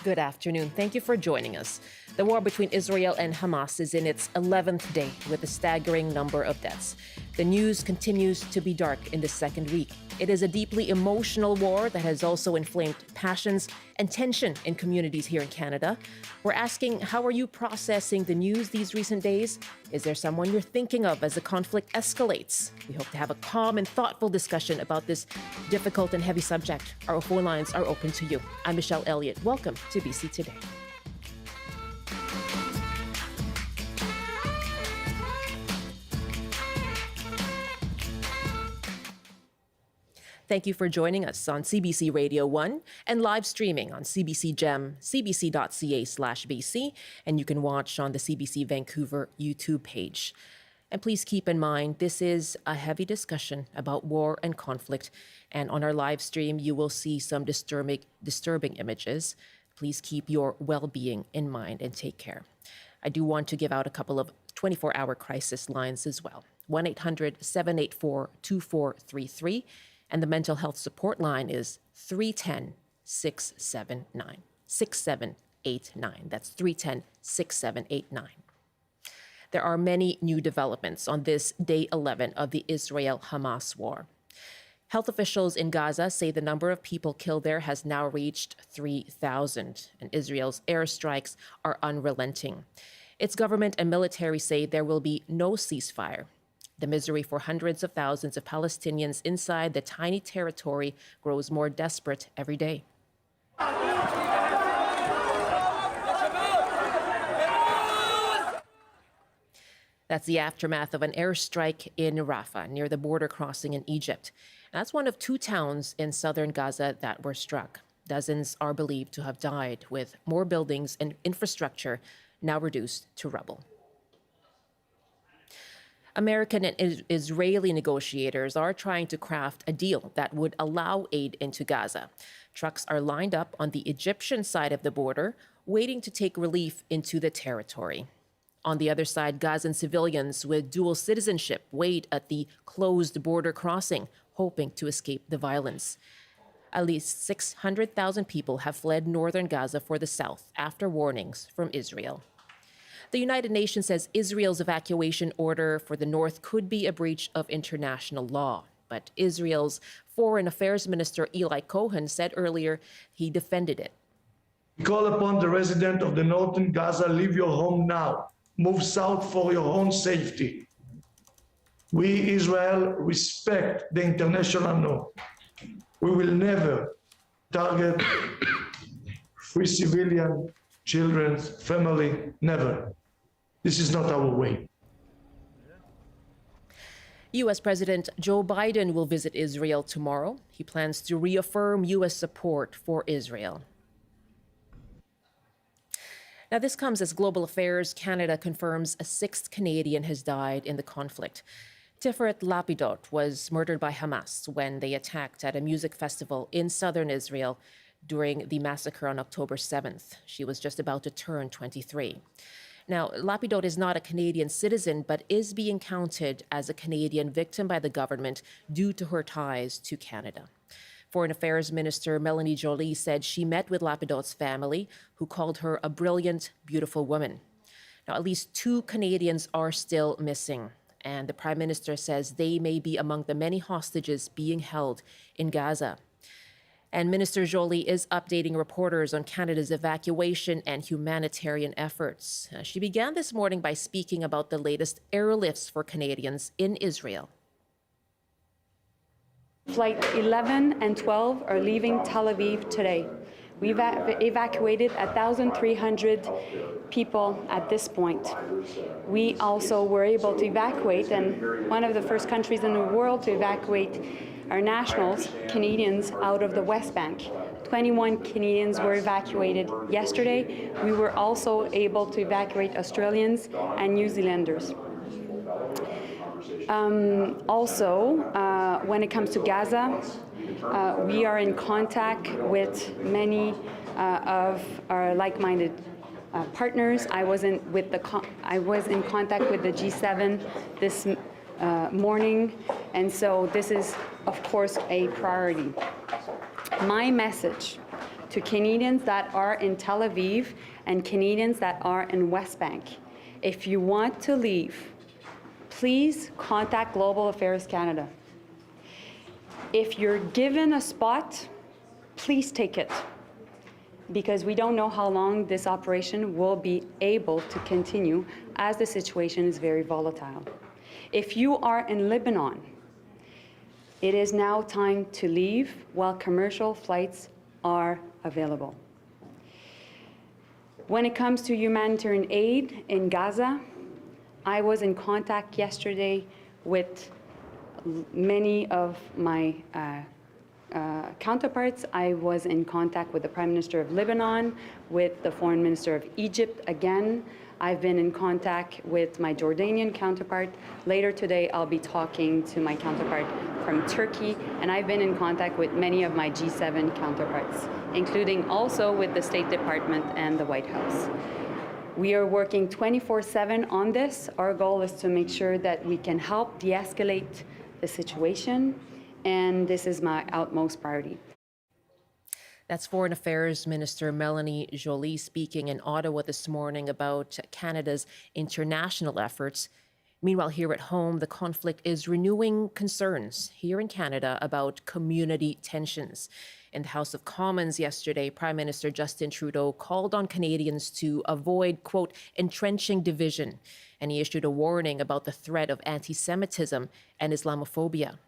Good afternoon. Thank you for joining us. The war between Israel and Hamas is in its 11th day with a staggering number of deaths. The news continues to be dark in the second week. It is a deeply emotional war that has also inflamed passions and tension in communities here in Canada. We're asking, how are you processing the news these recent days? Is there someone you're thinking of as the conflict escalates? We hope to have a calm and thoughtful discussion about this difficult and heavy subject. Our phone lines are open to you. I'm Michelle Eliot. Welcome to BC Today. Thank you for joining us on CBC Radio 1 and live streaming on CBC Gem, cbc.ca/BC, and you can watch on the CBC Vancouver YouTube page. And please keep in mind, this is a heavy discussion about war and conflict, and on our live stream, you will see some disturbing images. Please keep your well-being in mind and take care. I do want to give out a couple of 24-hour crisis lines as well. 1-800-784-2433. And the mental health support line is 310-679-6789. That's 310-6789. There are many new developments on this day 11 of the Israel-Hamas war. Health officials in Gaza say the number of people killed there has now reached 3,000, and Israel's airstrikes are unrelenting. Its government and military say there will be no ceasefire. The misery for hundreds of thousands of Palestinians inside the tiny territory grows more desperate every day. That's the aftermath of an airstrike in Rafah, near the border crossing in Egypt. That's one of two towns in southern Gaza that were struck. Dozens are believed to have died, with more buildings and infrastructure now reduced to rubble. American and Israeli negotiators are trying to craft a deal that would allow aid into Gaza. Trucks are lined up on the Egyptian side of the border, waiting to take relief into the territory. On the other side, Gazan civilians with dual citizenship wait at the closed border crossing, hoping to escape the violence. At least 600,000 people have fled northern Gaza for the south after warnings from Israel. The United Nations says Israel's evacuation order for the north could be a breach of international law. But Israel's Foreign Affairs Minister Eli Cohen said earlier he defended it. We call upon the residents of the northern Gaza, leave your home now. Move south for your own safety. We, Israel, respect the international law. We will never target free civilian, children, family, never. This is not our way. U.S. President Joe Biden will visit Israel tomorrow. He plans to reaffirm U.S. support for Israel. Now, this comes as Global Affairs Canada confirms a sixth Canadian has died in the conflict. Tiferet Lapidot was murdered by Hamas when they attacked at a music festival in southern Israel during the massacre on October 7th. She was just about to turn 23. Now, Lapidot is not a Canadian citizen, but is being counted as a Canadian victim by the government due to her ties to Canada. Foreign Affairs Minister Melanie Joly said she met with Lapidot's family, who called her a brilliant, beautiful woman. Now, at least 2 Canadians are still missing, and the Prime Minister says they may be among the many hostages being held in Gaza. And Minister Joly is updating reporters on Canada's evacuation and humanitarian efforts. She began this morning by speaking about the latest airlifts for Canadians in Israel. Flight 11 and 12 are leaving Tel Aviv today. We've evacuated 1,300 people at this point. We also were able to evacuate, and one of the first countries in the world to evacuate our nationals, Canadians, out of the West Bank. 21 Canadians were evacuated yesterday. We were also able to evacuate Australians and New Zealanders. When it comes to Gaza, we are in contact with many of our like-minded partners. I was in contact with the G7 this morning, and so this is, of course, a priority. My message to Canadians that are in Tel Aviv and Canadians that are in West Bank. If you want to leave, please contact Global Affairs Canada. If you're given a spot, please take it, because we don't know how long this operation will be able to continue as the situation is very volatile. If you are in Lebanon, it is now time to leave while commercial flights are available. When it comes to humanitarian aid in Gaza, I was in contact yesterday with many of my counterparts. I was in contact with the Prime Minister of Lebanon, with the Foreign Minister of Egypt again. I've been in contact with my Jordanian counterpart. Later today, I'll be talking to my counterpart from Turkey, and I've been in contact with many of my G7 counterparts, including also with the State Department and the White House. We are working 24/7 on this. Our goal is to make sure that we can help de-escalate the situation, and this is my utmost priority. That's Foreign Affairs Minister Melanie Joly speaking in Ottawa this morning about Canada's international efforts. Meanwhile, here at home, the conflict is renewing concerns here in Canada about community tensions. In the House of Commons yesterday, Prime Minister Justin Trudeau called on Canadians to avoid, quote, entrenching division, and he issued a warning about the threat of anti-Semitism and Islamophobia.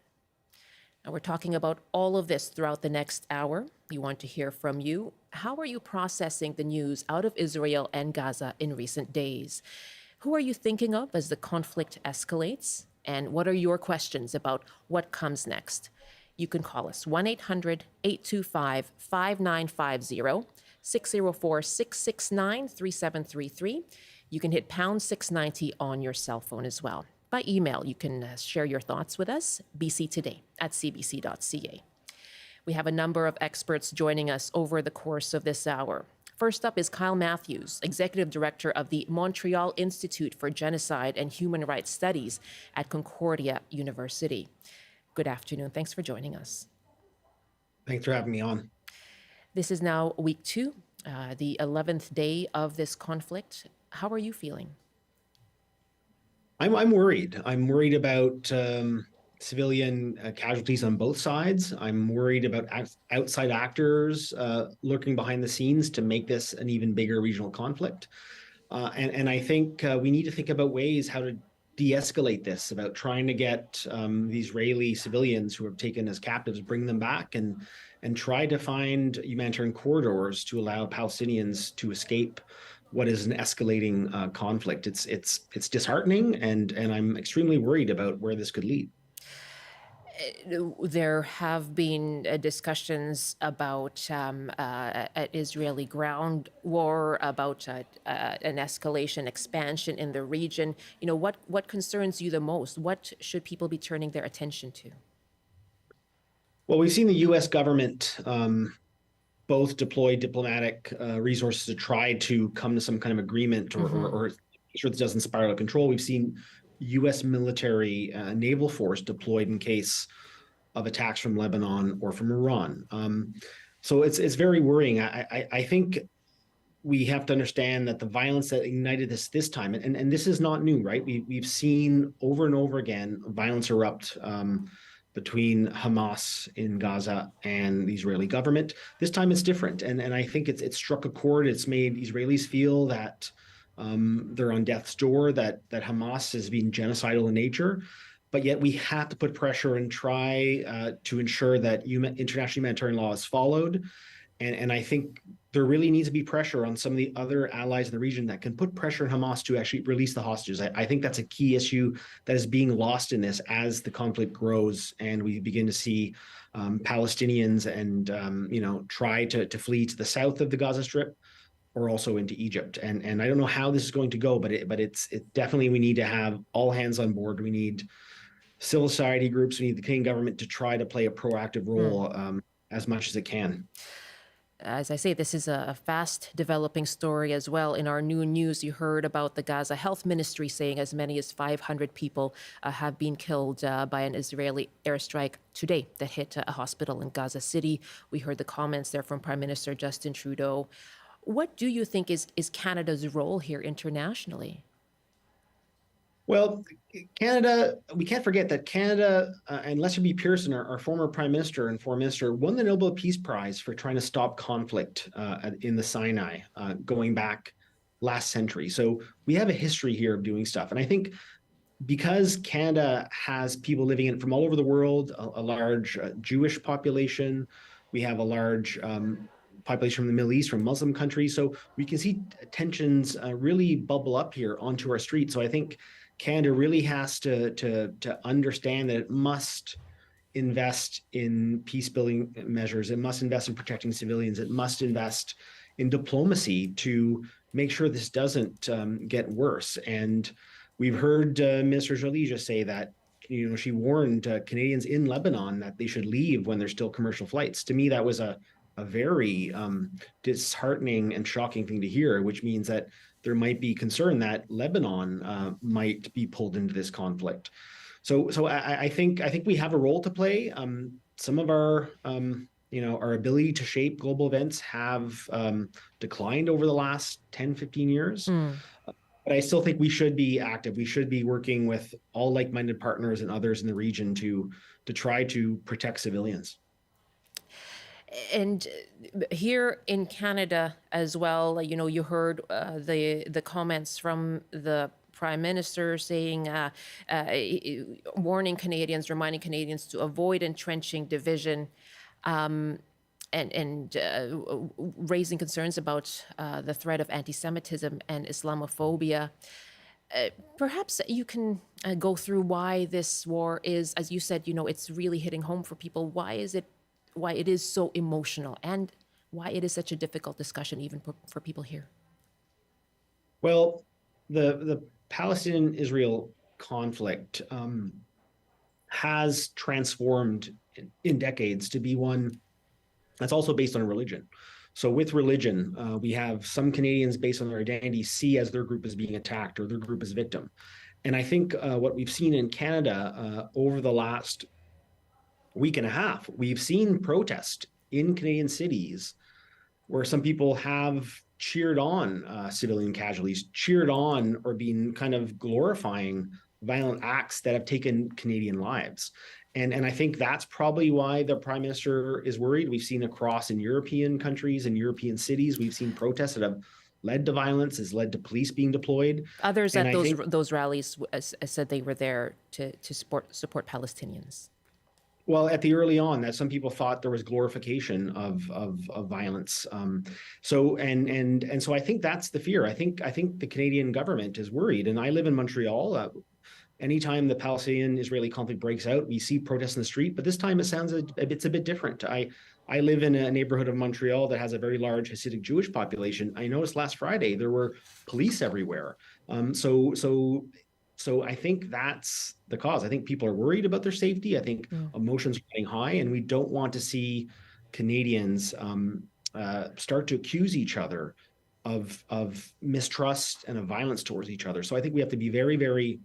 Now, we're talking about all of this throughout the next hour. We want to hear from you. How are you processing the news out of Israel and Gaza in recent days? Who are you thinking of as the conflict escalates? And what are your questions about what comes next? You can call us 1-800-825-5950, 604-669-3733. You can hit pound 690 on your cell phone as well. By email, you can share your thoughts with us, bctoday@cbc.ca. We have a number of experts joining us over the course of this hour. First up is Kyle Matthews, Executive Director of the Montreal Institute for Genocide and Human Rights Studies at Concordia University. Good afternoon. Thanks for joining us. Thanks for having me on. This is now week 2, the 11th day of this conflict. How are you feeling? I'm worried. I'm worried about civilian casualties on both sides. I'm worried about outside actors lurking behind the scenes to make this an even bigger regional conflict. And I think we need to think about ways how to de-escalate this, about trying to get the Israeli civilians who are taken as captives, bring them back and try to find humanitarian corridors to allow Palestinians to escape what is an escalating conflict. It's disheartening, and I'm extremely worried about where this could lead. There have been discussions about an Israeli ground war, about an escalation, expansion in the region. You know, what concerns you the most? What should people be turning their attention to? Well, we've seen the U.S. government both deploy diplomatic resources to try to come to some kind of agreement or sure this doesn't spiral out of control. We've seen U.S. military naval force deployed in case of attacks from Lebanon or from Iran. So it's very worrying. I think we have to understand that the violence that ignited this time, and this is not new, right? We've seen over and over again violence erupt between Hamas in Gaza and the Israeli government. This time it's different, and I think it's struck a chord. It's made Israelis feel that they're on death's door, that Hamas is being genocidal in nature, but yet we have to put pressure and try to ensure that international humanitarian law is followed. And I think there really needs to be pressure on some of the other allies in the region that can put pressure on Hamas to actually release the hostages. I think that's a key issue that is being lost in this as the conflict grows and we begin to see Palestinians and try to flee to the south of the Gaza Strip or also into Egypt. And I don't know how this is going to go, but it definitely, we need to have all hands on board. We need civil society groups. We need the Canadian government to try to play a proactive role as much as it can. As I say, this is a fast developing story as well. In our new news, you heard about the Gaza Health Ministry saying as many as 500 people have been killed by an Israeli airstrike today that hit a hospital in Gaza City. We heard the comments there from Prime Minister Justin Trudeau. What do you think is Canada's role here internationally? Well, Canada, we can't forget that Canada, and Lester B. Pearson, our former prime minister and foreign minister, won the Nobel Peace Prize for trying to stop conflict in the Sinai going back last century. So we have a history here of doing stuff. And I think because Canada has people living in from all over the world, a large Jewish population, we have a large population from the Middle East, from Muslim countries. So we can see tensions really bubble up here onto our streets. So I think Canada really has to understand that it must invest in peace building measures. It must invest in protecting civilians. It must invest in diplomacy to make sure this doesn't get worse. And we've heard Minister Jolie just say that, she warned Canadians in Lebanon that they should leave when there's still commercial flights. To me, that was a very disheartening and shocking thing to hear, which means that there might be concern that Lebanon might be pulled into this conflict. So I think we have a role to play. Some of our our ability to shape global events have declined over the last 10, 15 years. But I still think we should be active. We should be working with all like-minded partners and others in the region to try to protect civilians. And here in Canada as well, you heard the comments from the Prime Minister saying, warning Canadians, reminding Canadians to avoid entrenching division, and raising concerns about the threat of anti-Semitism and Islamophobia. Perhaps you can go through why this war is, as you said, it's really hitting home for people. Why it is so emotional, and why it is such a difficult discussion even for people here? Well, the Palestinian-Israel conflict has transformed in decades to be one that's also based on religion. So with religion, we have some Canadians based on their identity see as their group is being attacked or their group is victim. And I think what we've seen in Canada over the last week and a half, we've seen protests in Canadian cities where some people have cheered on civilian casualties, cheered on or been kind of glorifying violent acts that have taken Canadian lives. And I think that's probably why the Prime Minister is worried. We've seen across in European countries and European cities, we've seen protests that have led to violence, has led to police being deployed. Others at those rallies said they were there to support Palestinians. Well, at the early on, that some people thought there was glorification of violence. So I think that's the fear. I think the Canadian government is worried, and I live in Montreal. Anytime the Palestinian-Israeli conflict breaks out, we see protests in the street, but this time it sounds it's a bit different. I live in a neighborhood of Montreal that has a very large Hasidic Jewish population. I noticed last Friday there were police everywhere. So I think that's the cause. I think people are worried about their safety. I think emotions are getting high, and we don't want to see Canadians start to accuse each other of mistrust and of violence towards each other. So I think we have to be very, very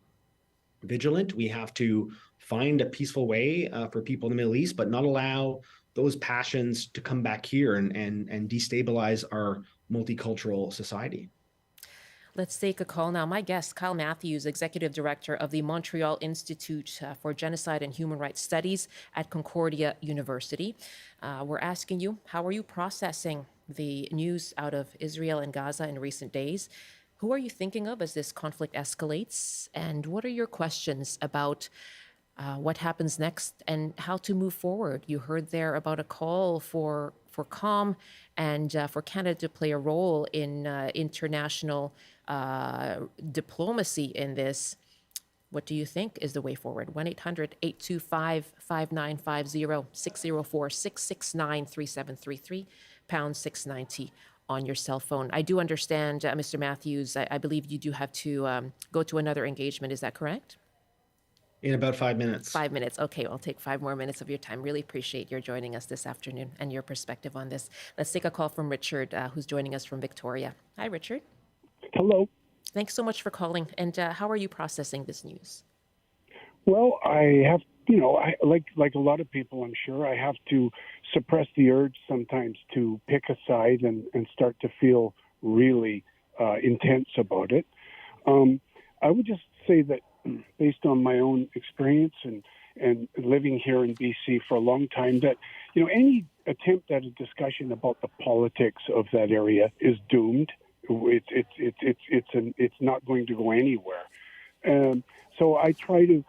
vigilant. We have to find a peaceful way for people in the Middle East, but not allow those passions to come back here and destabilize our multicultural society. Let's take a call now. My guest, Kyle Matthews, Executive Director of the Montreal Institute for Genocide and Human Rights Studies at Concordia University. We're asking you, how are you processing the news out of Israel and Gaza in recent days? Who are you thinking of as this conflict escalates? And what are your questions about what happens next and how to move forward? You heard there about a call for calm and for Canada to play a role in international diplomacy in this. What do you think is the way forward? 1-800-825-5950, 604-669-3733, pound 690 on your cell phone. I do understand, Mr. Matthews, I believe you do have to go to another engagement. Is that correct? In about 5 minutes. 5 minutes. Okay, I'll take 5 more minutes of your time. Really appreciate your joining us this afternoon and your perspective on this. Let's take a call from Richard, who's joining us from Victoria. Hi, Richard. Hello. Thanks so much for calling. And how are you processing this news? Well, I have, I like a lot of people, I'm sure, I have to suppress the urge sometimes to pick a side and start to feel really intense about it. I would just say that based on my own experience and living here in BC for a long time, that any attempt at a discussion about the politics of that area is doomed. It's not going to go anywhere. So I try to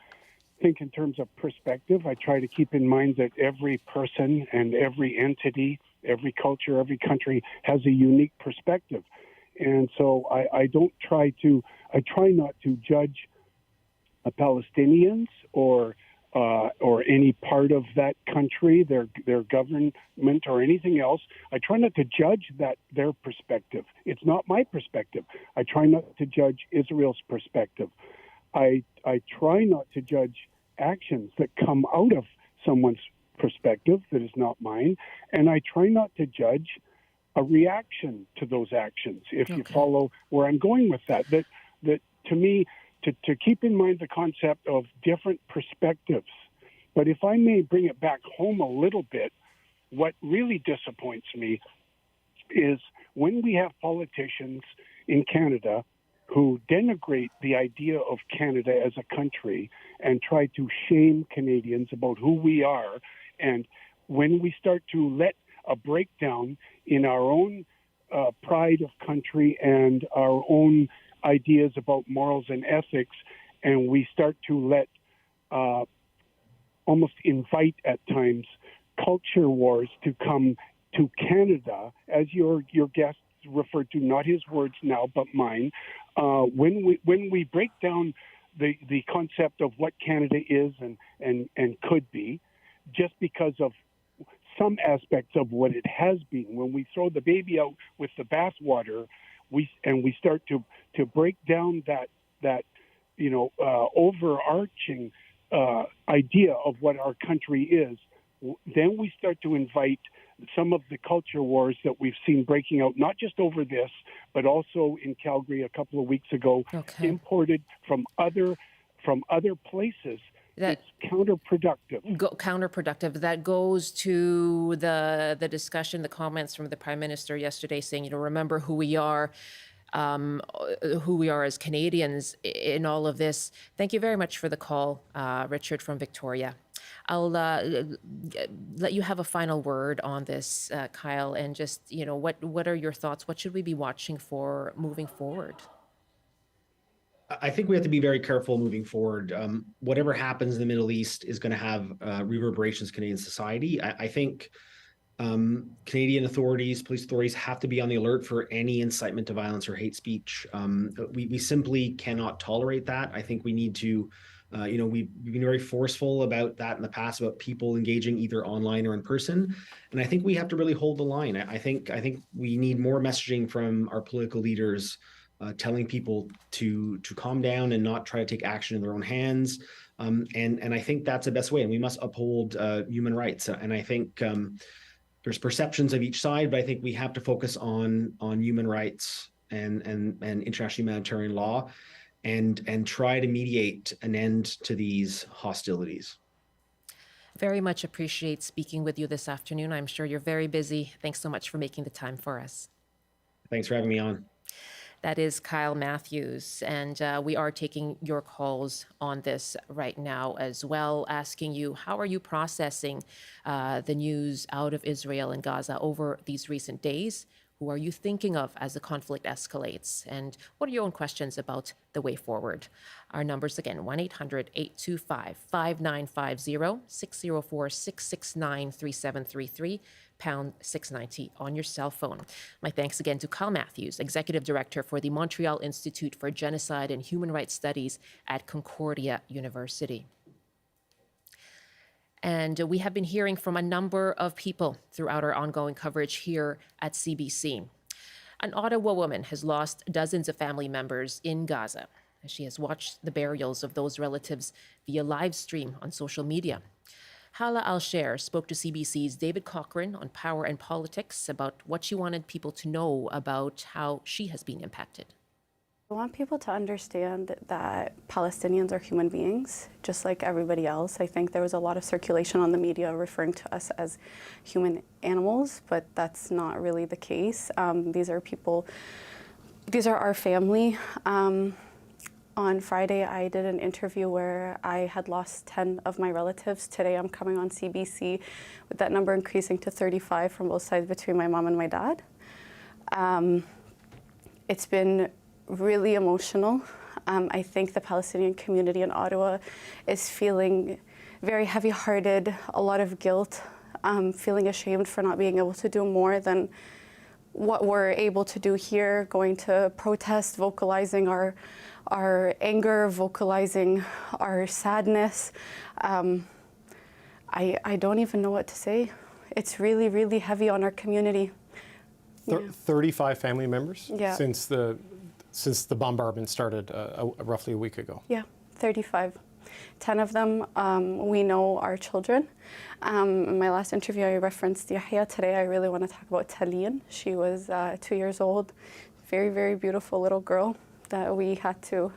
think in terms of perspective. I try to keep in mind that every person and every entity, every culture, every country has a unique perspective. And so I try not to judge Palestinians or any part of that country, their government or anything else. I try not to judge their perspective. It's not my perspective. I try not to judge Israel's perspective. I try not to judge actions that come out of someone's perspective that is not mine, and I try not to judge a reaction to those actions. If you follow where I'm going with that to me, to keep in mind the concept of different perspectives. But if I may bring it back home a little bit, what really disappoints me is when we have politicians in Canada who denigrate the idea of Canada as a country and try to shame Canadians about who we are. And when we start to let a breakdown in our own pride of country and our own ideas about morals and ethics, and we start to let almost invite at times culture wars to come to Canada, as your guest referred to, not his words now, but mine. When we break down the concept of what Canada is and could be, just because of some aspects of what it has been, when we throw the baby out with the bathwater, we start to break down that overarching idea of what our country is, then we start to invite some of the culture wars that we've seen breaking out, not just over this, but also in Calgary a couple of weeks ago, imported from other places. It's counterproductive. Counterproductive. That goes to the discussion, the comments from the Prime Minister yesterday saying, remember who we are as Canadians in all of this. Thank you very much for the call, Richard from Victoria. I'll let you have a final word on this, Kyle, and just, what are your thoughts? What should we be watching for moving forward? I think we have to be very careful moving forward. Whatever happens in the Middle East is going to have reverberations in Canadian society. I think Canadian authorities, police authorities have to be on the alert for any incitement to violence or hate speech. We simply cannot tolerate that. I think we need to, we've been very forceful about that in the past, about people engaging either online or in person. And I think we have to really hold the line. I think we need more messaging from our political leaders telling people to calm down and not try to take action in their own hands. And I think that's the best way. And we must uphold human rights. And I think there's perceptions of each side, but I think we have to focus on human rights and international humanitarian law and try to mediate an end to these hostilities. Very much appreciate speaking with you this afternoon. I'm sure you're very busy. Thanks so much for making the time for us. Thanks for having me on. That is Kyle Matthews, and we are taking your calls on this right now as well, asking you, how are you processing the news out of Israel and Gaza over these recent days? Who are you thinking of as the conflict escalates? And what are your own questions about the way forward? Our numbers again, 1-800-825-5950, 604-669-3733, pound 690 on your cell phone. My thanks again to Kyle Matthews, Executive Director for the Montreal Institute for Genocide and Human Rights Studies at Concordia University. And we have been hearing from a number of people throughout our ongoing coverage here at CBC. An Ottawa woman has lost dozens of family members in Gaza. She has watched the burials of those relatives via live stream on social media. Hala Al-Sher spoke to CBC's David Cochran on Power and Politics about what she wanted people to know about how she has been impacted. I want people to understand that Palestinians are human beings, just like everybody else. I think there was a lot of circulation on the media referring to us as human animals, but that's not really the case. These are people, these are our family. On Friday, I did an interview where I had lost 10 of my relatives. Today, I'm coming on CBC with that number increasing to 35 from both sides between my mom and my dad. It's been really emotional. I think the Palestinian community in Ottawa is feeling very heavy-hearted, a lot of guilt, feeling ashamed for not being able to do more than what we're able to do here, going to protest, vocalizing our anger, vocalizing our sadness. I don't even know what to say. It's really, really heavy on our community. 35 family members? Yeah. Since the bombardment started roughly a week ago? Yeah, 35. 10 of them we know are children. In my last interview, I referenced Yahya. Today, I really want to talk about Talien. She was 2 years old, very, very beautiful little girl that we had to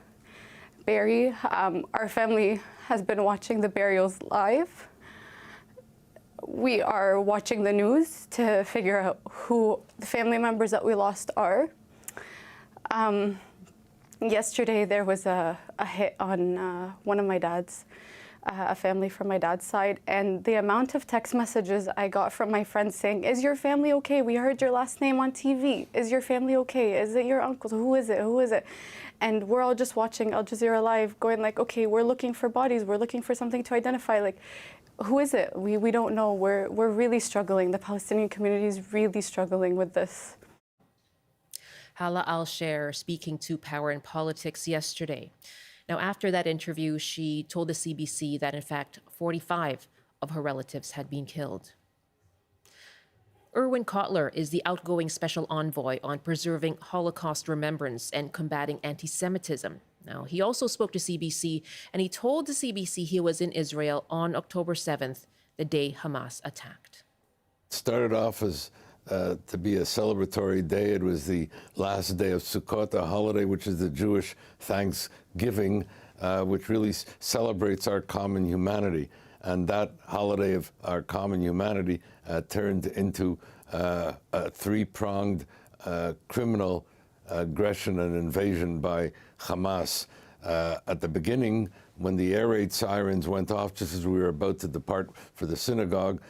bury. Our family has been watching the burials live. We are watching the news to figure out who the family members that we lost are. Yesterday, there was a hit on one of my dad's, a family from my dad's side, and the amount of text messages I got from my friends saying, "Is your family okay? We heard your last name on TV. Is your family okay? Is it your uncle? Who is it? Who is it?" And we're all just watching Al Jazeera Live going like, okay, we're looking for bodies. We're looking for something to identify. Like, who is it? We don't know. We're really struggling. The Palestinian community is really struggling with this. Hala Al-Sher speaking to Power and Politics yesterday. Now, after that interview, she told the CBC that, in fact, 45 of her relatives had been killed. Erwin Kotler is the outgoing special envoy on preserving Holocaust remembrance and combating anti-Semitism. Now, he also spoke to CBC, and he told the CBC he was in Israel on October 7th, the day Hamas attacked. It started off as to be a celebratory day. It was the last day of Sukkot, a holiday which is the Jewish Thanksgiving, which really celebrates our common humanity. And that holiday of our common humanity turned into a three-pronged criminal aggression and invasion by Hamas. At the beginning, when the air raid sirens went off just as we were about to depart for the synagogue,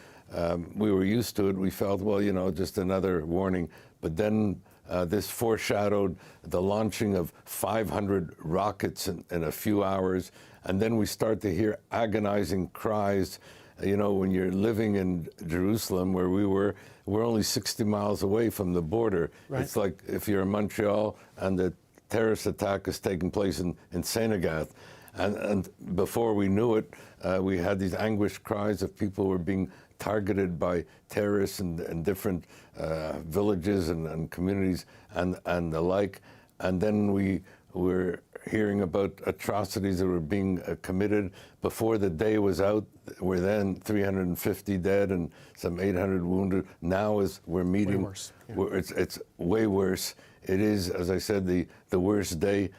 we were used to it. We felt, well, you know, just another warning. But then this foreshadowed the launching of 500 rockets in a few hours. And then we start to hear agonizing cries. You know, when you're living in Jerusalem, where we're only 60 miles away from the border. Right. It's like if you're in Montreal and the terrorist attack is taking place in Saint-Agathe. And before we knew it, we had these anguished cries of people who were being targeted by terrorists in different villages and communities and the like. And then we were hearing about atrocities that were being committed. Before the day was out, we're then 350 dead and some 800 wounded. Now as we're meeting, way worse. Yeah. It's way worse. It is, as I said, the worst day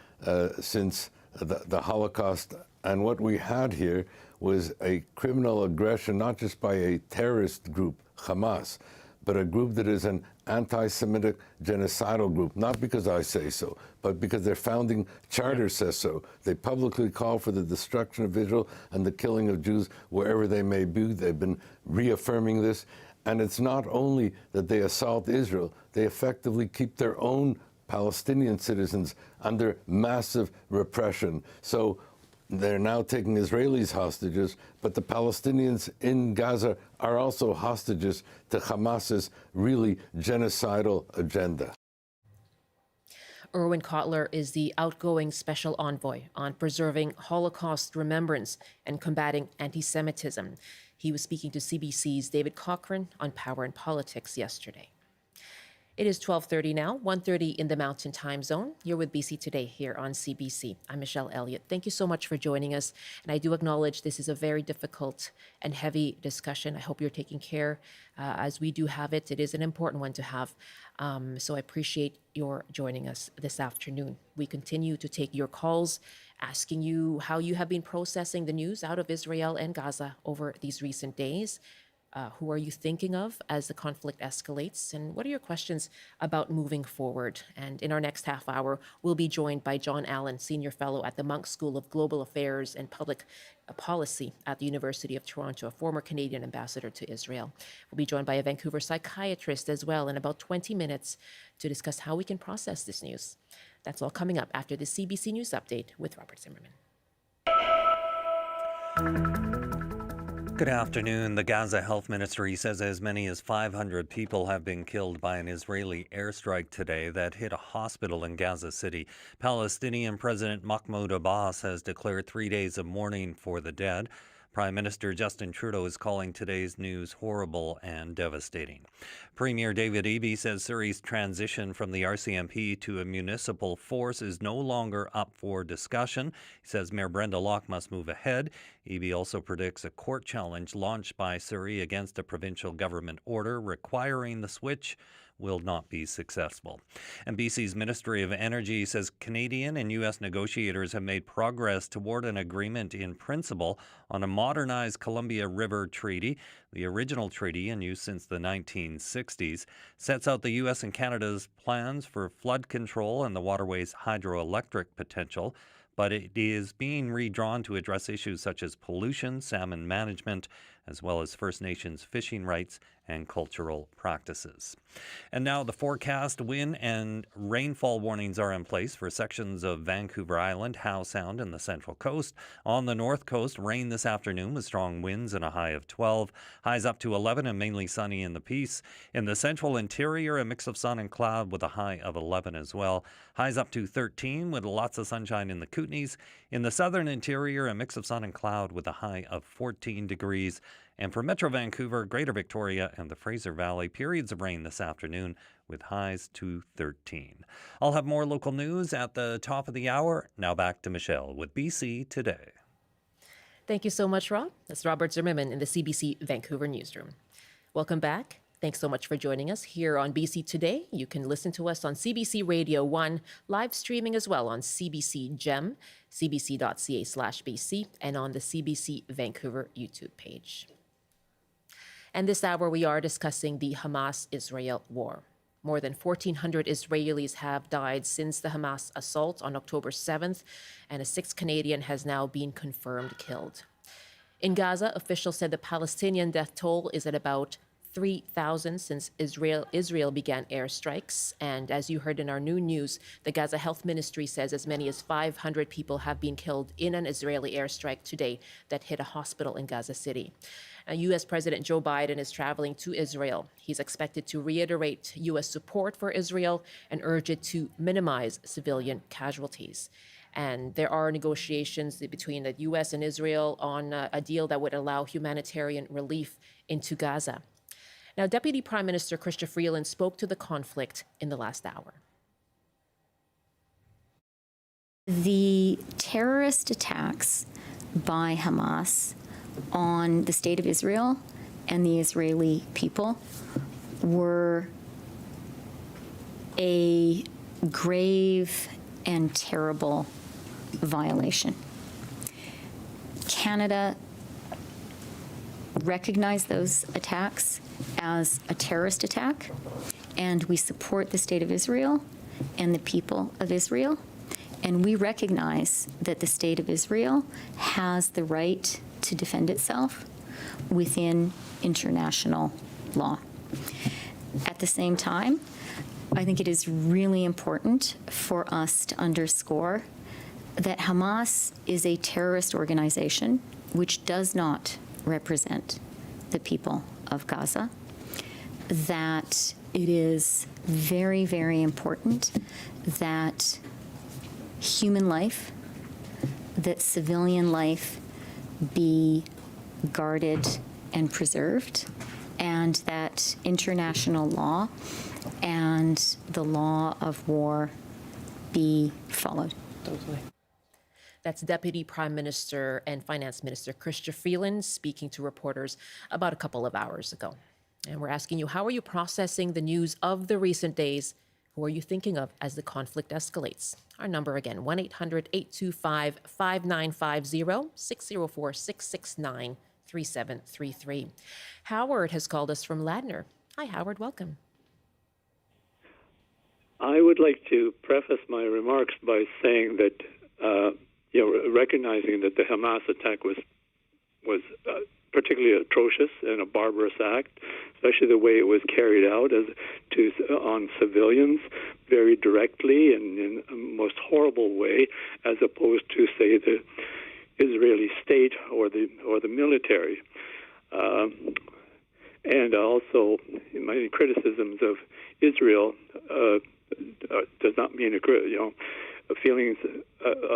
since the Holocaust. And what we had here was a criminal aggression, not just by a terrorist group, Hamas, but a group that is an anti-Semitic genocidal group, not because I say so, but because their founding charter says so. They publicly call for the destruction of Israel and the killing of Jews wherever they may be. They've been reaffirming this. And it's not only that they assault Israel, they effectively keep their own Palestinian citizens under massive repression. So they're now taking Israelis hostages, but the Palestinians in Gaza are also hostages to Hamas's really genocidal agenda. Erwin Kotler is the outgoing special envoy on preserving Holocaust remembrance and combating anti-Semitism. He was speaking to CBC's David Cochran on Power and Politics yesterday. It is 12:30 now, 1:30 in the Mountain Time Zone. You're with BC Today here on CBC. I'm Michelle Eliot. Thank you so much for joining us. And I do acknowledge this is a very difficult and heavy discussion. I hope you're taking care as we do have it. It is an important one to have. So I appreciate your joining us this afternoon. We continue to take your calls, asking you how you have been processing the news out of Israel and Gaza over these recent days. Who are you thinking of as the conflict escalates? And what are your questions about moving forward? And in our next half hour, we'll be joined by John Allen, Senior Fellow at the Munk School of Global Affairs and Public Policy at the University of Toronto, a former Canadian ambassador to Israel. We'll be joined by a Vancouver psychiatrist as well in about 20 minutes to discuss how we can process this news. That's all coming up after the CBC News Update with Robert Zimmerman. Good afternoon. The Gaza Health Ministry says as many as 500 people have been killed by an Israeli airstrike today that hit a hospital in Gaza City. Palestinian President Mahmoud Abbas has declared 3 days of mourning for the dead. Prime Minister Justin Trudeau is calling today's news horrible and devastating. Premier David Eby says Surrey's transition from the RCMP to a municipal force is no longer up for discussion. He says Mayor Brenda Locke must move ahead. Eby also predicts a court challenge launched by Surrey against a provincial government order requiring the switch will not be successful. And BC's Ministry of Energy says Canadian and U.S. negotiators have made progress toward an agreement in principle on a modernized Columbia River Treaty. The original treaty, in use since the 1960s, sets out the U.S. and Canada's plans for flood control and the waterway's hydroelectric potential, but it is being redrawn to address issues such as pollution, salmon management, as well as First Nations fishing rights and cultural practices. And now the forecast: wind and rainfall warnings are in place for sections of Vancouver Island, Howe Sound, and the Central Coast. On the North Coast, rain this afternoon with strong winds and a high of 12. Highs up to 11 and mainly sunny in the Peace. In the Central Interior, a mix of sun and cloud with a high of 11 as well. Highs up to 13 with lots of sunshine in the Kootenays. In the Southern Interior, a mix of sun and cloud with a high of 14 degrees. And for Metro Vancouver, Greater Victoria, and the Fraser Valley, periods of rain this afternoon with highs to 13. I'll have more local news at the top of the hour. Now back to Michelle with BC Today. Thank you so much, Rob. That's Robert Zimmerman in the CBC Vancouver newsroom. Welcome back. Thanks so much for joining us here on BC Today. You can listen to us on CBC Radio 1, live streaming as well on CBC Gem, cbc.ca/BC, and on the CBC Vancouver YouTube page. And this hour, we are discussing the Hamas-Israel war. More than 1,400 Israelis have died since the Hamas assault on October 7th, and a sixth Canadian has now been confirmed killed. In Gaza, officials said the Palestinian death toll is at about 3,000 since Israel began airstrikes. And as you heard in our new news, the Gaza Health Ministry says as many as 500 people have been killed in an Israeli airstrike today that hit a hospital in Gaza City. U.S. President Joe Biden is traveling to Israel. He's expected to reiterate U.S. support for Israel and urge it to minimize civilian casualties. And there are negotiations between the U.S. and Israel on a deal that would allow humanitarian relief into Gaza. Now, Deputy Prime Minister Chrystia Freeland spoke to the conflict in the last hour. The terrorist attacks by Hamas on the state of Israel and the Israeli people were a grave and terrible violation. Canada recognized those attacks as a terrorist attack, and we support the state of Israel and the people of Israel. And we recognize that the state of Israel has the right to defend itself within international law. At the same time, I think it is really important for us to underscore that Hamas is a terrorist organization which does not represent the people of Gaza, that it is very, very important that human life, that civilian life be guarded and preserved, and that international law and the law of war be followed. Totally. That's Deputy Prime Minister and Finance Minister Chrystia Freeland speaking to reporters about a couple of hours ago. And we're asking you, how are you processing the news of the recent days? Who are you thinking of as the conflict escalates? Our number again, 1-800-825-5950, 604-669-3733. Howard has called us from Ladner. Hi, Howard, welcome. I would like to preface my remarks by saying that, recognizing that the Hamas attack was particularly atrocious and a barbarous act, especially the way it was carried out on civilians very directly and in a most horrible way, as opposed to, say, the Israeli state or the military. And also, my criticisms of Israel does not mean feelings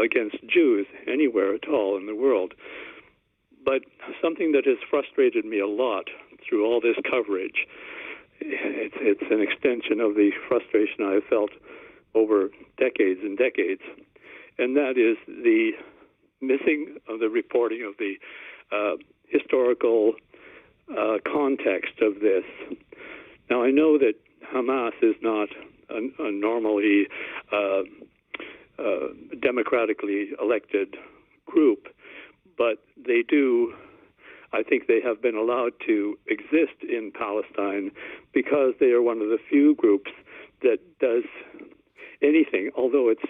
against Jews anywhere at all in the world. But something that has frustrated me a lot through all this coverage, it's an extension of the frustration I have felt over decades and decades, and that is the missing of the reporting of the historical context of this. Now, I know that Hamas is not a normally democratically elected group, but they do, I think they have been allowed to exist in Palestine because they are one of the few groups that does anything, although it's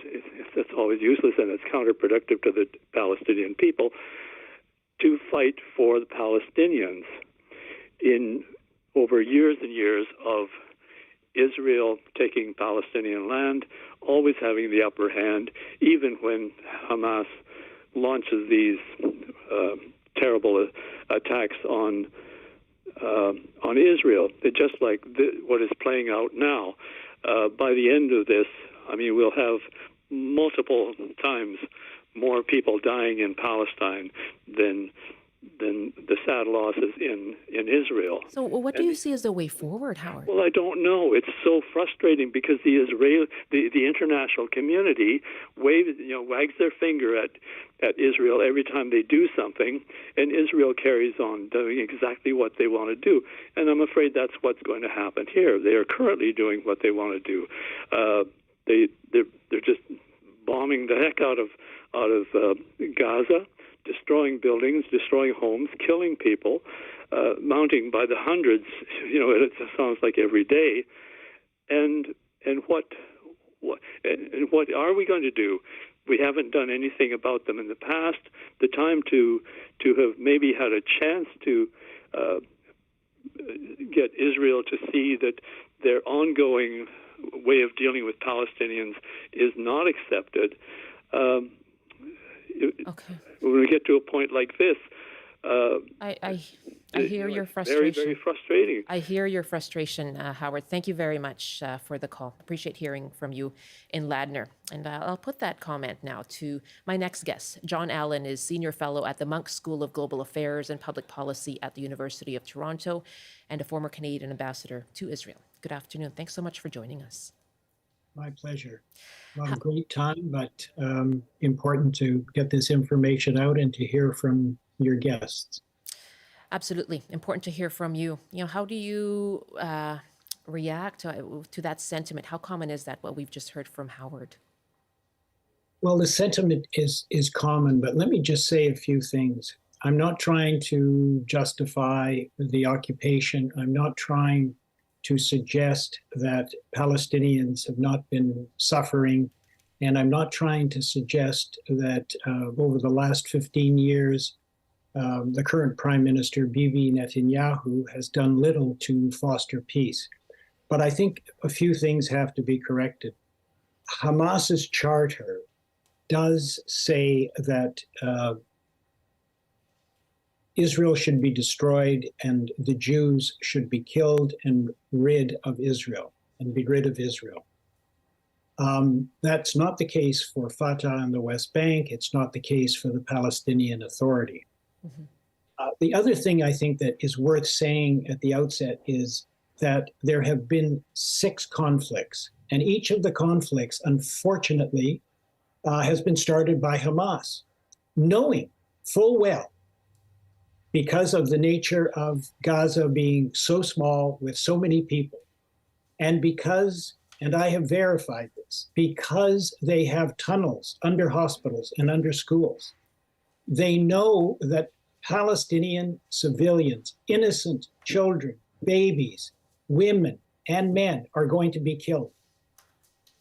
always useless and it's counterproductive to the Palestinian people, to fight for the Palestinians in over years and years of Israel taking Palestinian land, always having the upper hand, even when Hamas launches these terrible attacks on Israel. It's just like what is playing out now. By the end of this, I mean, we'll have multiple times more people dying in Palestine than the sad losses in Israel. So what do you see as the way forward, Howard? Well, I don't know. It's so frustrating because the international community wags their finger at Israel every time they do something, and Israel carries on doing exactly what they want to do. And I'm afraid that's what's going to happen here. They are currently doing what they want to do. They're just bombing the heck out of Gaza, destroying buildings, destroying homes, killing people, mounting by the hundreds. It sounds like every day. And what are we going to do? We haven't done anything about them in the past. The time to have maybe had a chance to get Israel to see that their ongoing way of dealing with Palestinians is not accepted. Okay. When we get to a point like this, I hear your frustration. Very, very frustrating. I hear your frustration, Howard. Thank you very much for the call. Appreciate hearing from you in Ladner. And I'll put that comment now to my next guest. John Allen is Senior Fellow at the Munk School of Global Affairs and Public Policy at the University of Toronto and a former Canadian ambassador to Israel. Good afternoon. Thanks so much for joining us. My pleasure. Not a great time, but important to get this information out and to hear from your guests. Absolutely. Important to hear from you. How do you react to that sentiment? How common is that, what we've just heard from Howard? Well, the sentiment is common, but let me just say a few things. I'm not trying to justify the occupation. I'm not trying to suggest that Palestinians have not been suffering. And I'm not trying to suggest that over the last 15 years, the current Prime Minister, Bibi Netanyahu, has done little to foster peace. But I think a few things have to be corrected. Hamas's charter does say that Israel should be destroyed and the Jews should be killed and rid of Israel, and be rid of Israel. That's not the case for Fatah in the West Bank. It's not the case for the Palestinian Authority. Mm-hmm. The other thing I think that is worth saying at the outset is that there have been 6 conflicts, and each of the conflicts, unfortunately, has been started by Hamas, knowing full well, because of the nature of Gaza being so small with so many people, and because, and I have verified this, because they have tunnels under hospitals and under schools, they know that Palestinian civilians, innocent children, babies, women, and men are going to be killed.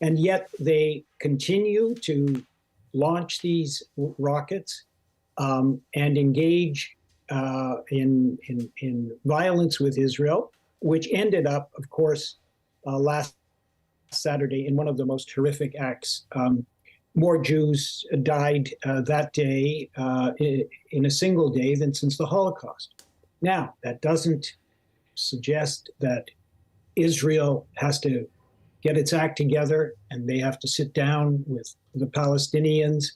And yet they continue to launch these rockets and engage in violence with Israel, which ended up, of course, last Saturday in one of the most horrific acts. More Jews died that day in a single day than since the Holocaust. Now, that doesn't suggest that Israel has to get its act together and they have to sit down with the Palestinians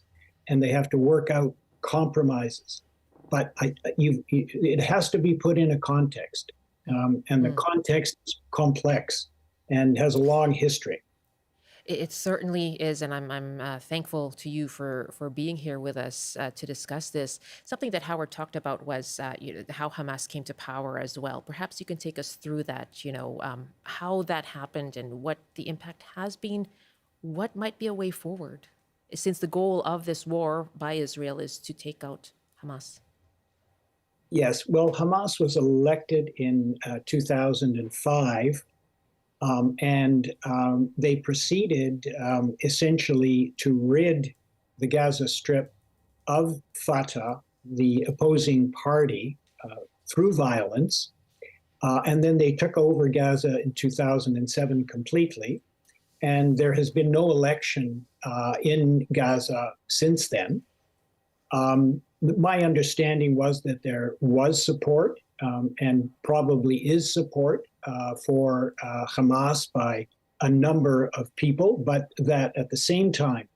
and they have to work out compromises. But it has to be put in a context, and the context is complex and has a long history. It certainly is, and I'm thankful to you for being here with us to discuss this. Something that Howard talked about was how Hamas came to power as well. Perhaps you can take us through that, how that happened and what the impact has been. What might be a way forward, since the goal of this war by Israel is to take out Hamas? Yes, well, Hamas was elected in 2005. And they proceeded essentially to rid the Gaza Strip of Fatah, the opposing party, through violence. And then they took over Gaza in 2007 completely. And there has been no election in Gaza since then. My understanding was that there was support and probably is support for Hamas by a number of people, but that at the same time,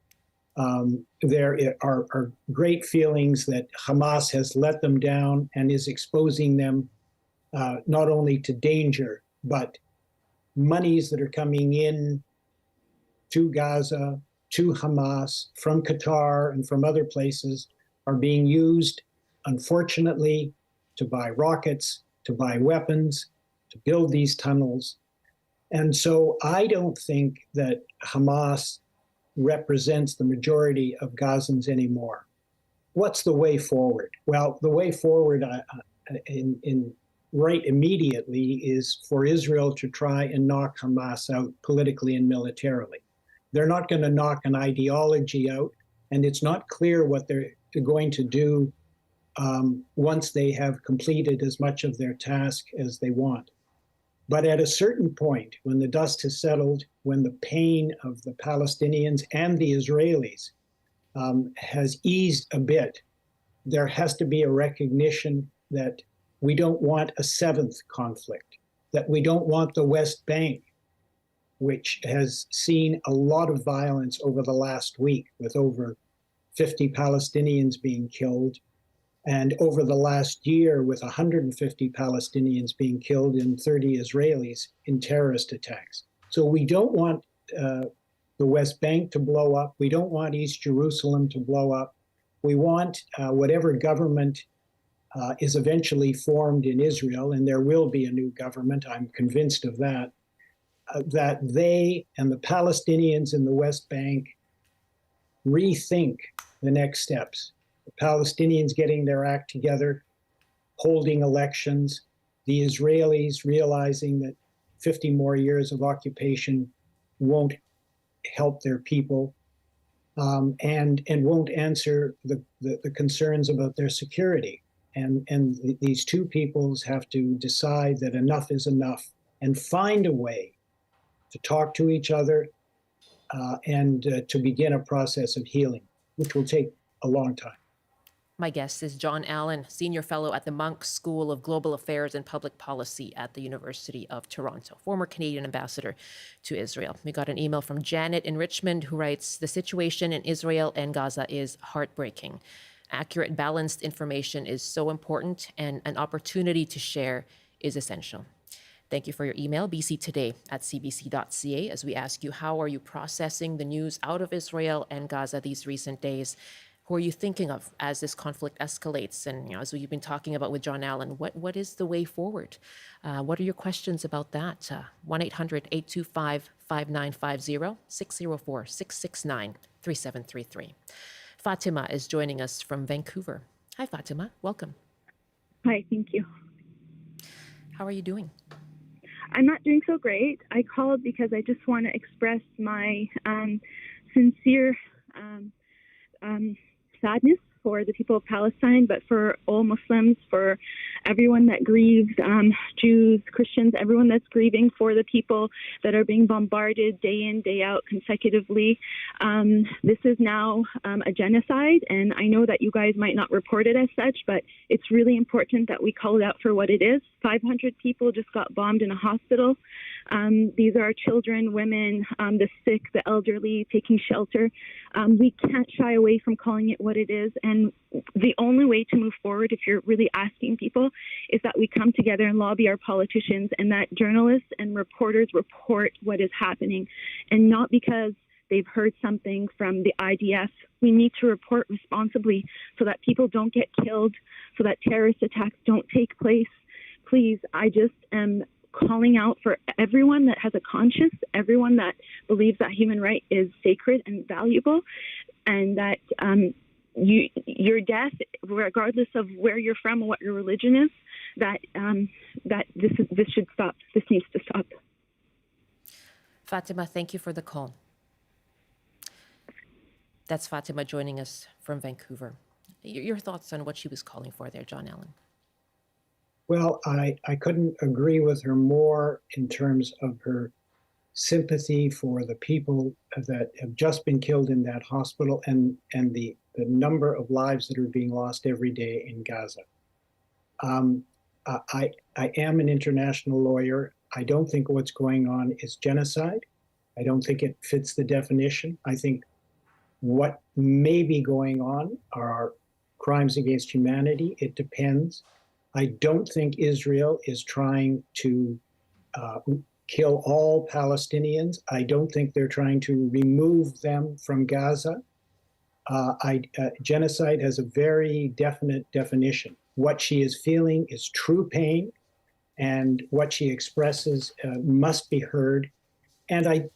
there are great feelings that Hamas has let them down and is exposing them not only to danger, but monies that are coming in to Gaza, to Hamas, from Qatar and from other places are being used, unfortunately, to buy rockets, to buy weapons, to build these tunnels. And so I don't think that Hamas represents the majority of Gazans anymore. What's the way forward? Well, the way forward right immediately is for Israel to try and knock Hamas out politically and militarily. They're not going to knock an ideology out, and it's not clear what they're going to do once they have completed as much of their task as they want. But at a certain point, when the dust has settled, when the pain of the Palestinians and the Israelis has eased a bit, there has to be a recognition that we don't want a 7th conflict, that we don't want the West Bank, which has seen a lot of violence over the last week with over 50 Palestinians being killed, and over the last year with 150 Palestinians being killed and 30 Israelis in terrorist attacks. So we don't want the West Bank to blow up. We don't want East Jerusalem to blow up. We want whatever government is eventually formed in Israel, and there will be a new government, I'm convinced of that, that they and the Palestinians in the West Bank rethink the next steps. The Palestinians getting their act together, holding elections, the Israelis realizing that 50 more years of occupation won't help their people, and won't answer the concerns about their security. And these two peoples have to decide that enough is enough and find a way to talk to each other and to begin a process of healing, which will take a long time. My guest is John Allen, Senior Fellow at the Munk School of Global Affairs and Public Policy at the University of Toronto, former Canadian ambassador to Israel. We got an email from Janet in Richmond who writes, "The situation in Israel and Gaza is heartbreaking. Accurate, balanced information is so important, and an opportunity to share is essential. Thank you for your email, bctoday@cbc.ca, as we ask you, how are you processing the news out of Israel and Gaza these recent days? Who are you thinking of as this conflict escalates? And as we've been talking about with John Allen, what is the way forward? What are your questions about that? 1-800-825-5950, 604-669-3733. Fatima is joining us from Vancouver. Hi, Fatima. Welcome. Hi, thank you. How are you doing? I'm not doing so great. I called because I just want to express my sincere sadness for the people of Palestine, but for all Muslims, for everyone that grieves, Jews, Christians, everyone that's grieving for the people that are being bombarded day in, day out consecutively. This is now a genocide, and I know that you guys might not report it as such, but it's really important that we call it out for what it is. 500 people just got bombed in a hospital. These are children, women, the sick, the elderly, taking shelter. We can't shy away from calling it what it is. And the only way to move forward, if you're really asking people, is that we come together and lobby our politicians, and that journalists and reporters report what is happening, and not because they've heard something from the IDF. We need to report responsibly so that people don't get killed, so that terrorist attacks don't take place. Please, I just am calling out for everyone that has a conscience, everyone that believes that human right is sacred and valuable, and that your death, regardless of where you're from or what your religion is, that this should stop. This needs to stop. Fatima, thank you for the call. That's Fatima joining us from Vancouver. Your thoughts on what she was calling for there, John Allen? Well, I couldn't agree with her more in terms of her sympathy for the people that have just been killed in that hospital, and the number of lives that are being lost every day in Gaza. I am an international lawyer. I don't think what's going on is genocide. I don't think it fits the definition. I think what may be going on are crimes against humanity. It depends. I don't think Israel is trying to kill all Palestinians. I don't think they're trying to remove them from Gaza. Genocide has a very definite definition. What she is feeling is true pain, and what she expresses must be heard. And I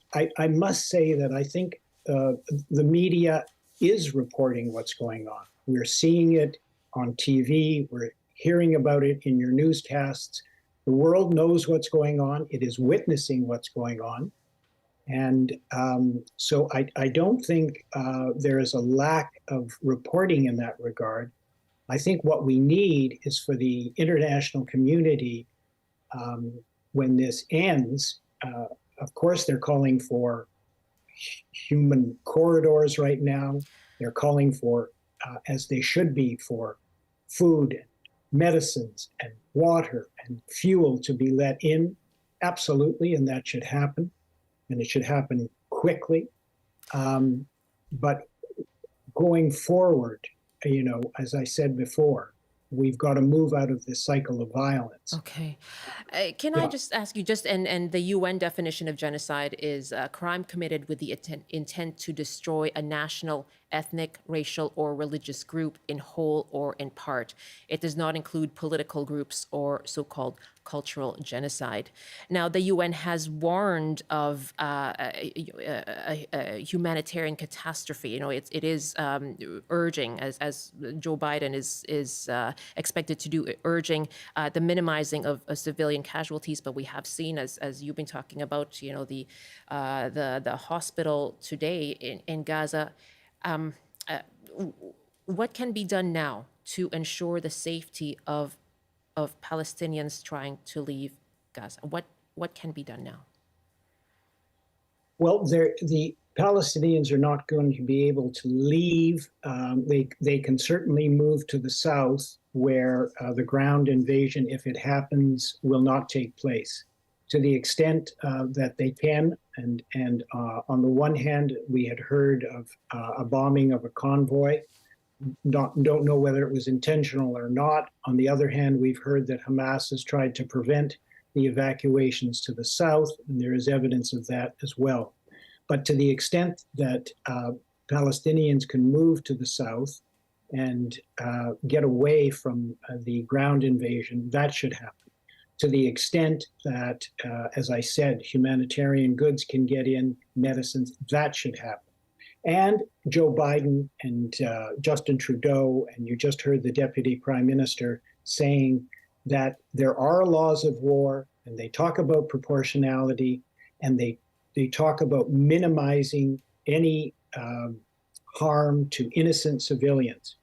must say that I think the media is reporting what's going on. We're seeing it on TV. We're hearing about it in your newscasts. The world knows what's going on. It is witnessing what's going on. And so I don't think there is a lack of reporting in that regard. I think what we need is for the international community, when this ends, of course, they're calling for human corridors right now. They're calling for, as they should be, for food, medicines, and water and fuel to be let in. Absolutely, and that should happen. And it should happen quickly. But going forward, as I said before, we've got to move out of this cycle of violence. Okay. Can I just ask you, and the UN definition of genocide is a crime committed with the intent to destroy a national, ethnic, racial, or religious group in whole or in part. It does not include political groups or so-called cultural genocide. Now, the UN has warned of a humanitarian catastrophe. It is urging, as Joe Biden is expected to do, urging the minimizing of civilian casualties. But we have seen, as you've been talking about, the hospital today in Gaza. What can be done now to ensure the safety of Palestinians trying to leave Gaza? What can be done now? Well, the Palestinians are not going to be able to leave. They can certainly move to the south, where the ground invasion, if it happens, will not take place. To the extent that they can, and on the one hand, we had heard of a bombing of a convoy. don't know whether it was intentional or not. On the other hand, we've heard that Hamas has tried to prevent the evacuations to the south, and there is evidence of that as well. But to the extent that Palestinians can move to the south and get away from the ground invasion, that should happen. To the extent that, as I said, humanitarian goods can get in, medicines, that should happen. And Joe Biden and Justin Trudeau, and you just heard the Deputy Prime Minister saying that there are laws of war, and they talk about proportionality, and they talk about minimizing any harm to innocent civilians.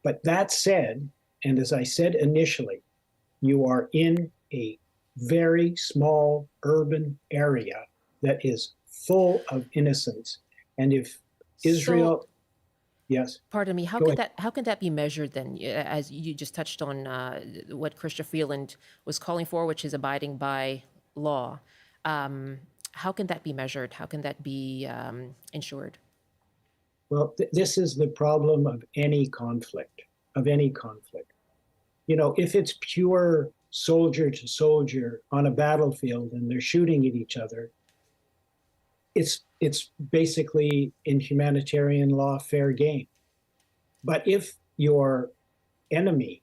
But that said, and as I said initially, you are in a very small urban area that is full of innocence. And if Israel, yes. Pardon me, how can that be measured then? As you just touched on what Chrystia Freeland was calling for, which is abiding by law. How can that be measured? How can that be ensured? Well, this is the problem of any conflict, You know, if it's pure soldier to soldier on a battlefield and they're shooting at each other, it's basically, in humanitarian law, fair game. But if your enemy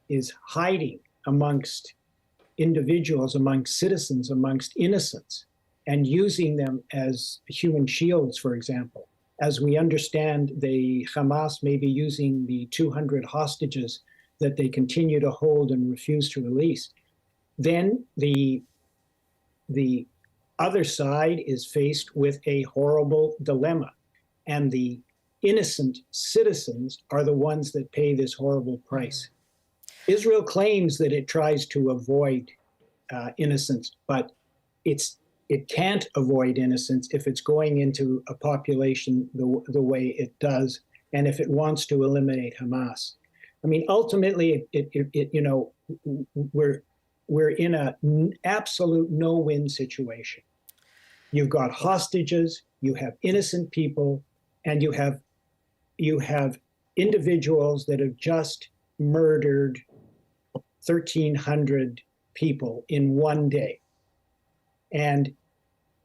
is hiding amongst individuals, amongst citizens, amongst innocents, and using them as human shields, for example, as we understand, the Hamas may be using the 200 hostages that they continue to hold and refuse to release, then the other side is faced with a horrible dilemma. And the innocent citizens are the ones that pay this horrible price. Israel claims that it tries to avoid innocence, but it can't avoid innocence if it's going into a population the way it does, and if it wants to eliminate Hamas. I mean, ultimately, we're in an absolute no-win situation. You've got hostages, you have innocent people, and you have individuals that have just murdered 1,300 people in one day. And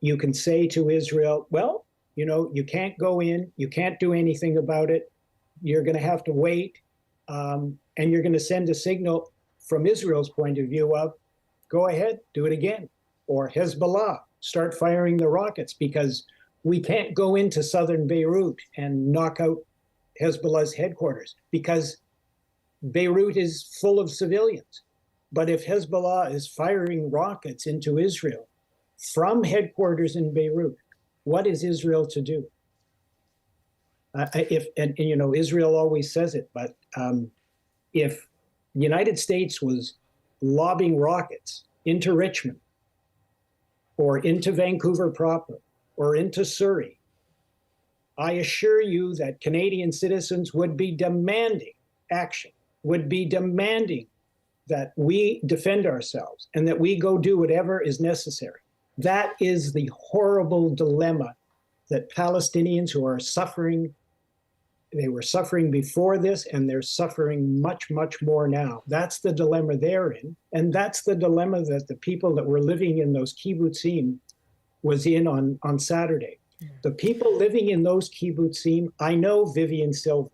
you can say to Israel, well, you know, you can't go in, you can't do anything about it, you're going to have to wait, and you're going to send a signal from Israel's point of view of, go ahead, do it again. Or Hezbollah, start firing the rockets, because we can't go into southern Beirut and knock out Hezbollah's headquarters, because Beirut is full of civilians. But if Hezbollah is firing rockets into Israel from headquarters in Beirut, what is Israel to do? Israel always says it, but if the United States was lobbing rockets into Richmond or into Vancouver proper or into Surrey, I assure you that Canadian citizens would be demanding action, would be demanding that we defend ourselves and that we go do whatever is necessary. That is the horrible dilemma that Palestinians who are suffering, they were suffering before this, and they're suffering much, much more now. That's the dilemma they're in. And that's the dilemma that the people that were living in those kibbutzim was in on Saturday. The people living in those kibbutzim, I know Vivian Silver.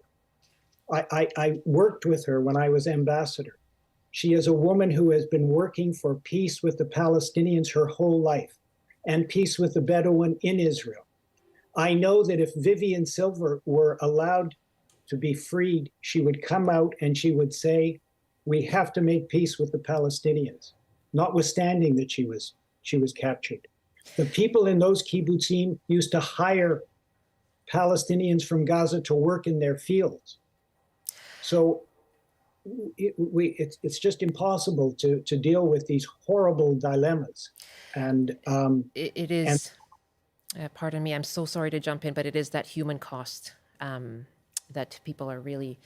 I worked with her when I was ambassador. She is a woman who has been working for peace with the Palestinians her whole life and peace with the Bedouin in Israel. I know that if Vivian Silver were allowed to be freed, she would come out and she would say, we have to make peace with the Palestinians, notwithstanding that she was captured. The people in those kibbutzim used to hire Palestinians from Gaza to work in their fields. So it's just impossible to deal with these horrible dilemmas. And it is, pardon me, I'm so sorry to jump in, but it is that human cost that people are really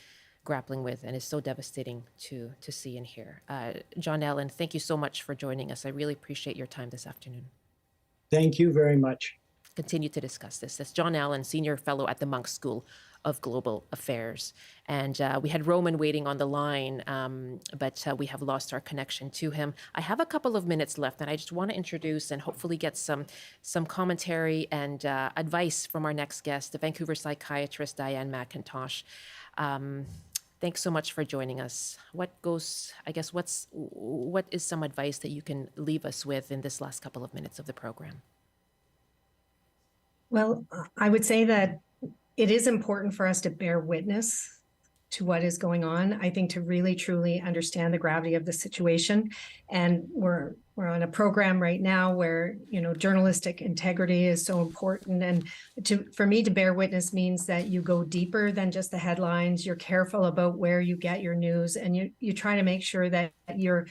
grappling with, and is so devastating to see and hear. John Allen, thank you so much for joining us. I really appreciate your time this afternoon. Thank you very much. continue to discuss this. That's John Allen, Senior Fellow at the Monk School of Global Affairs. And we had Roman waiting on the line, but we have lost our connection to him. I have a couple of minutes left, and I just want to introduce and hopefully get some commentary and advice from our next guest, the Vancouver psychiatrist Diane McIntosh. Thanks so much for joining us. What is some advice that you can leave us with in this last couple of minutes of the program? Well, I would say that it is important for us to bear witness to what is going on. I think to really truly understand the gravity of the situation. And we're on a program right now where, journalistic integrity is so important. And for me to bear witness means that you go deeper than just the headlines. You're careful about where you get your news, and you try to make sure that you're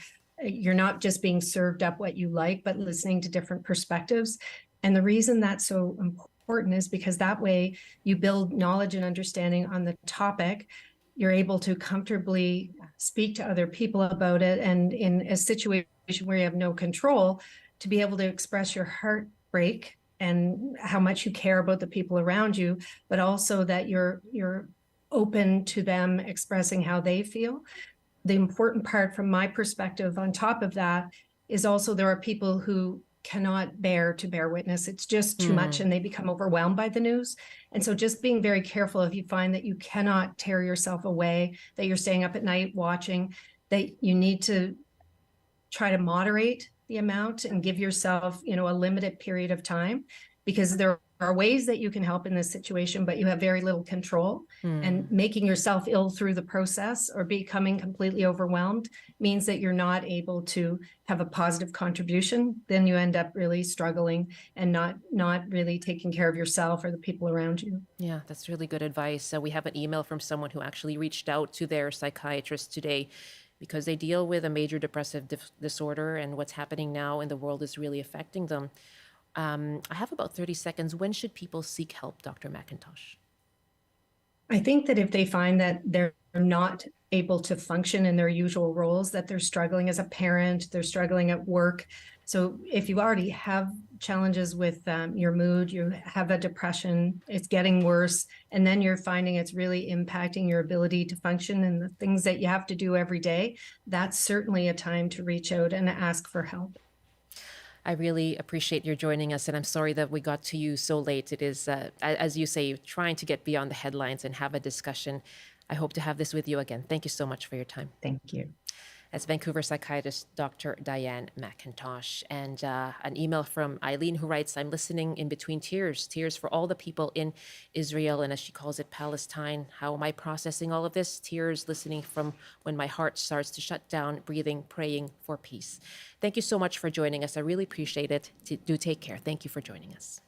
not just being served up what you like, but listening to different perspectives. And the reason that's so important is because that way you build knowledge and understanding on the topic. You're able to comfortably speak to other people about it, and in a situation where you have no control, to be able to express your heartbreak and how much you care about the people around you, but also that you're open to them expressing how they feel. The important part from my perspective on top of that is also there are people who cannot bear witness. It's just too much, and they become overwhelmed by the news. And so just being very careful, if you find that you cannot tear yourself away, that you're staying up at night watching, that you need to try to moderate the amount and give yourself, a limited period of time, because there are ways that you can help in this situation, but you have very little control. And making yourself ill through the process or becoming completely overwhelmed means that you're not able to have a positive contribution. Then you end up really struggling and not really taking care of yourself or the people around you. Yeah, that's really good advice. We have an email from someone who actually reached out to their psychiatrist today because they deal with a major depressive disorder, and what's happening now in the world is really affecting them. I have about 30 seconds. When should people seek help, Dr. McIntosh? I think that if they find that they're not able to function in their usual roles, that they're struggling as a parent, they're struggling at work. So if you already have challenges with your mood, you have a depression, it's getting worse, and then you're finding it's really impacting your ability to function and the things that you have to do every day, that's certainly a time to reach out and ask for help. I really appreciate your joining us, and I'm sorry that we got to you so late. It is, as you say, trying to get beyond the headlines and have a discussion. I hope to have this with you again. Thank you so much for your time. Thank you. That's Vancouver psychiatrist Dr. Diane McIntosh. And an email from Eileen who writes, I'm listening in between tears for all the people in Israel and, as she calls it, Palestine. How am I processing all of this? Tears listening from when my heart starts to shut down, breathing, praying for peace. Thank you so much for joining us. I really appreciate it. Do take care. Thank you for joining us.